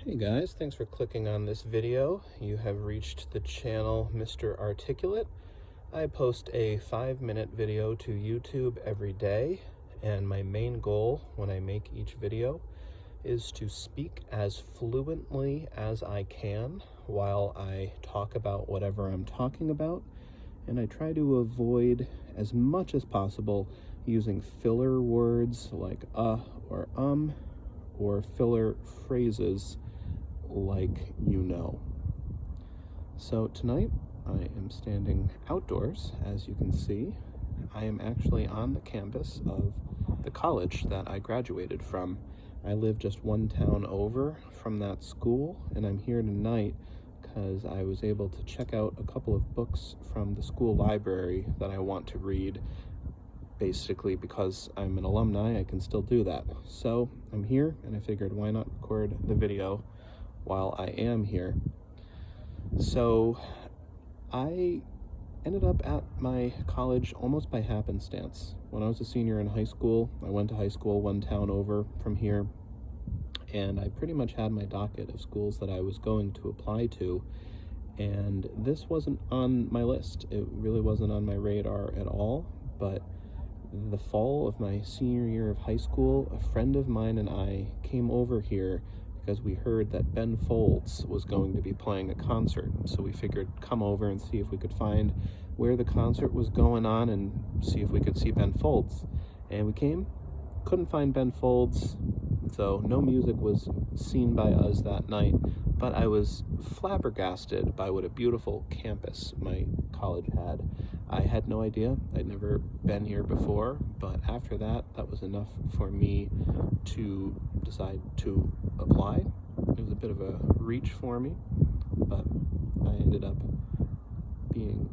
Hey guys, thanks for clicking on this video. You have reached the channel Mr. Articulate. I post a 5-minute video to YouTube every day, and my main goal when I make each video is to speak as fluently as I can while I talk about whatever I'm talking about, and I try to avoid as much as possible using filler words like or or filler phrases like So tonight I am standing outdoors, as you can see. I am actually on the campus of the college that I graduated from. I live just one town over from that school, and I'm here tonight because I was able to check out a couple of books from the school library that I want to read. Basically, because I'm an alumni, I can still do that. So I'm here, and I figured why not record the video while I am here. So I ended up at my college almost by happenstance. When I was a senior in high school, I went to high school one town over from here, and I pretty much had my docket of schools that I was going to apply to, and this wasn't on my list. It really wasn't on my radar at all, but the fall of my senior year of high school, a friend of mine and I came over here because we heard that Ben Folds was going to be playing a concert. So we figured come over and see if we could find where the concert was going on and see if we could see Ben Folds. And we came, couldn't find Ben Folds, so no music was seen by us that night, but I was flabbergasted by what a beautiful campus my college had. I had no idea. I'd never been here before, but after that, that was enough for me to decide to apply. It was a bit of a reach for me, but I ended up being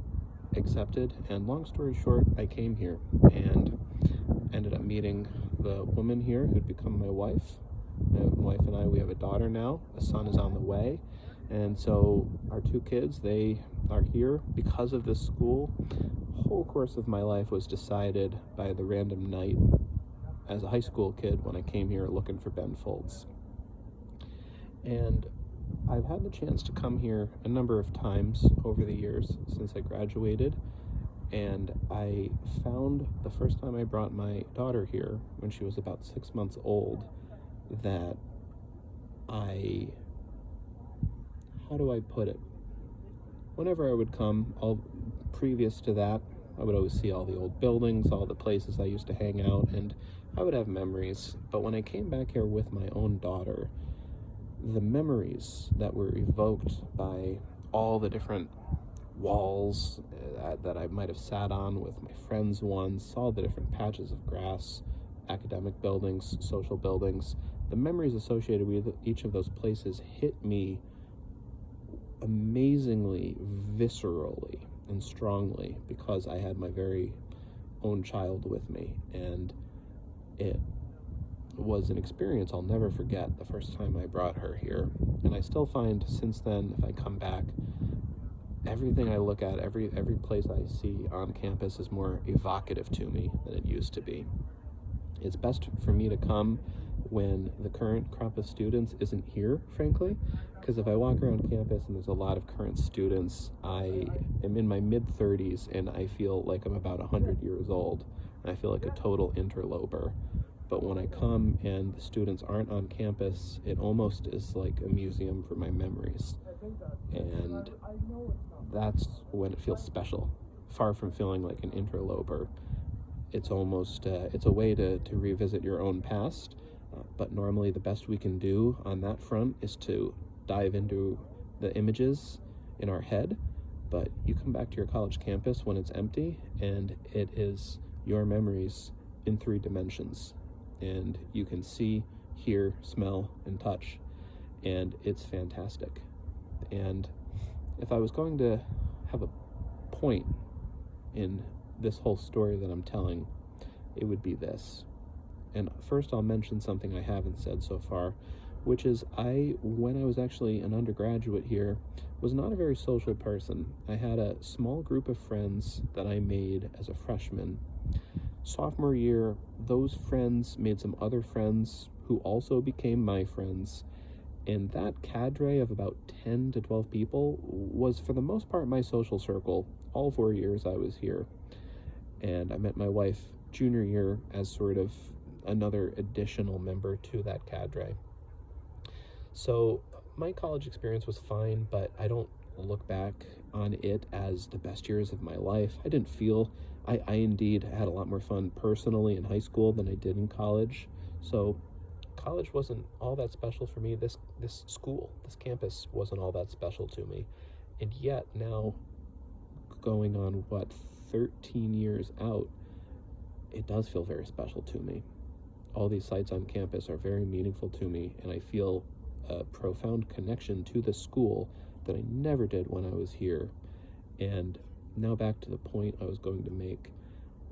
accepted, and long story short, I came here and ended up meeting the woman here who'd become my wife. My wife and I, we have a daughter now. A son is on the way. And so our two kids, they are here because of this school. The whole course of my life was decided by the random night as a high school kid when I came here looking for Ben Folds. And I've had the chance to come here a number of times over the years since I graduated. And I found the first time I brought my daughter here, when she was about 6 months old, that how do I put it? Whenever I would come, previous to that, I would always see all the old buildings, all the places I used to hang out, and I would have memories. But when I came back here with my own daughter, the memories that were evoked by all the different walls that I might have sat on with my friends once, all the different patches of grass, academic buildings, social buildings, the memories associated with each of those places hit me amazingly, viscerally, and strongly because I had my very own child with me, and it was an experience I'll never forget the first time I brought her here. And I still find since then, if I come back, everything I look at, every place I see on campus is more evocative to me than it used to be. It's best for me to come when the current crop of students isn't here, frankly, because if I walk around campus and there's a lot of current students, I am in my mid-30s and I feel like I'm about 100 years old, and I feel like a total interloper. But when I come and the students aren't on campus, it almost is like a museum for my memories. And that's when it feels special. Far from feeling like an interloper, it's almost, it's a way to revisit your own past. But normally the best we can do on that front is to dive into the images in our head. But you come back to your college campus when it's empty, and it is your memories in 3 dimensions. And you can see, hear, smell, and touch. And it's fantastic. And if I was going to have a point in this whole story that I'm telling, it would be this. And first I'll mention something I haven't said so far, which is when I was actually an undergraduate here, was not a very social person. I had a small group of friends that I made as a freshman. Sophomore year, those friends made some other friends who also became my friends, And that cadre of about 10 to 12 people was, for the most part, my social circle all 4 years I was here. And I met my wife junior year as sort of another additional member to that cadre. So my college experience was fine, but I don't look back on it as the best years of my life. I didn't feel, I indeed had a lot more fun personally in high school than I did in college. So college wasn't all that special for me. This school, this campus wasn't all that special to me. And yet now, going on 13 years out, it does feel very special to me. All these sites on campus are very meaningful to me, and I feel a profound connection to the school that I never did when I was here. And now back to the point I was going to make.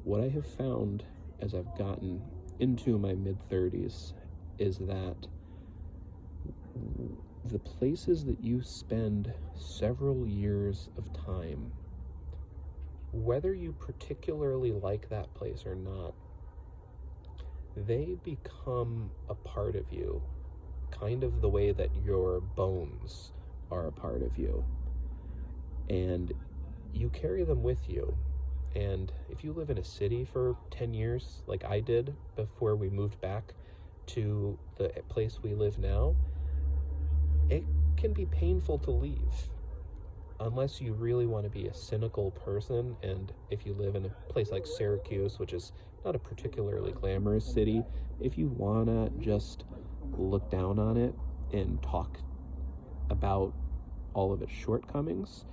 What I have found as I've gotten into my mid-30s is that the places that you spend several years of time, whether you particularly like that place or not, they become a part of you, kind of the way that your bones are a part of you. And you carry them with you. And if you live in a city for 10 years, like I did before we moved back to the place we live now, it can be painful to leave. Unless you really want to be a cynical person, and if you live in a place like Syracuse, which is not a particularly glamorous city, if you want to just look down on it and talk about all of its shortcomings,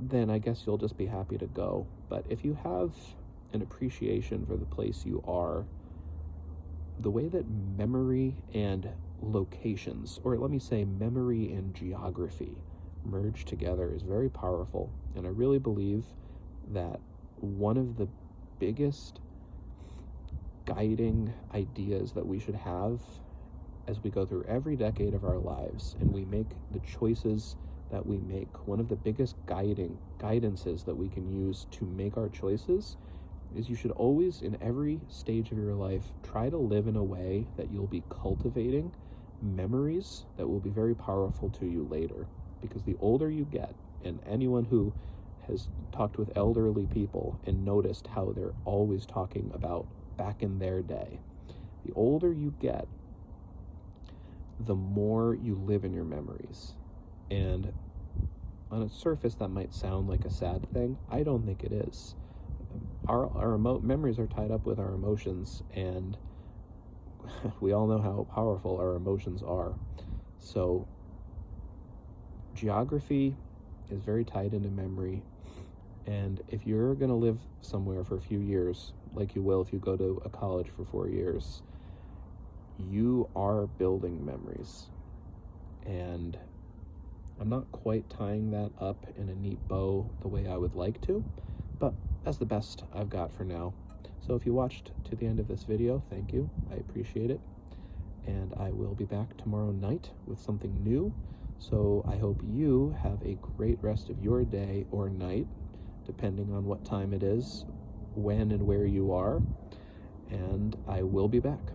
then I guess you'll just be happy to go. But if you have an appreciation for the place you are, the way that memory and locations, or let me say memory and geography, merge together is very powerful. And I really believe that one of the biggest guiding ideas that we should have as we go through every decade of our lives and we make the choices that we make, one of the biggest guidances that we can use to make our choices is you should always, in every stage of your life, try to live in a way that you'll be cultivating memories that will be very powerful to you later. Because the older you get, and anyone who has talked with elderly people and noticed how they're always talking about back in their day, the older you get, the more you live in your memories. And on a surface that might sound like a sad thing, I don't think it is. Our memories are tied up with our emotions, and we all know how powerful our emotions are. So geography is very tied into memory, and if you're going to live somewhere for a few years, like you will if you go to a college for 4 years, you are building memories. And I'm not quite tying that up in a neat bow the way I would like to, but that's the best I've got for now. So if you watched to the end of this video, thank you. I appreciate it. And I will be back tomorrow night with something new. So I hope you have a great rest of your day or night, depending on what time it is, when and where you are. And I will be back.